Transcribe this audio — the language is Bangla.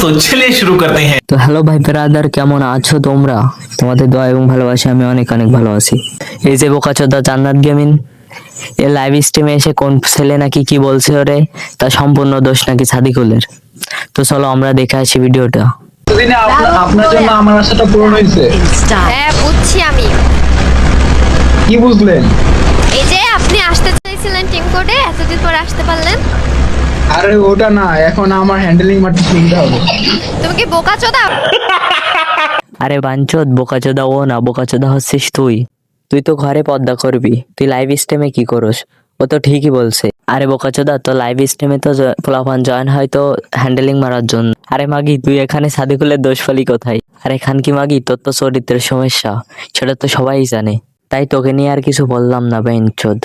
तो चलिए शुरू करते हैं। তো হ্যালো ভাই ব্রাদার, কেমন আছো তোমরা? তোমাদের দোয়া এবং ভালোবাসা আমি অনেক অনেক ভালো আছি। এই যে বোকাচোদা জান্নাত গেমিং এ লাইভ স্ট্রিমে এসে কোন ছেলে নাকি কি বলছে ওরে, তা সম্পূর্ণ দোষ নাকি সাদিকুলের। তো চলো আমরা দেখে আসি ভিডিওটা। দিনে আপনার জন্য আমার আশাটা পূরণ হয়েছে। হ্যাঁ বুঝছি আমি। কি বুঝলেন? এই যে আপনি আসতে চাইছিলেন টিম কোডে, এতদিন পর আসতে পারলেন। আরে ওটা না, এখন আমার হ্যান্ডেলিং মারতে শিখতে হবে। তুমি কি বোকাচোদা? আরে বাঞ্চোদ, বোকাচোদা ও না, বোকাচোদা হচ্ছিস তুই। তুই তো ঘরে পর্দা করবি, তুই লাইভ স্ট্রিমে কি করস? ও তো ঠিকই বলছে। আরে বোকাচোদা, তো লাইভ স্ট্রিমে তো পোলাপান জয়েন হয় তো হ্যান্ডেলিং মারার জন্য। আরে মাগি, তুই এখানে সাদিকুলের দোষ ফেলি কোথায়? আরে খান কি মাগি, তোর তো চরিত্রের সমস্যা, সেটা তো সবাই জানে। তাই তোকে নিয়ে আর কিছু বললাম না বেঞ্চোদ।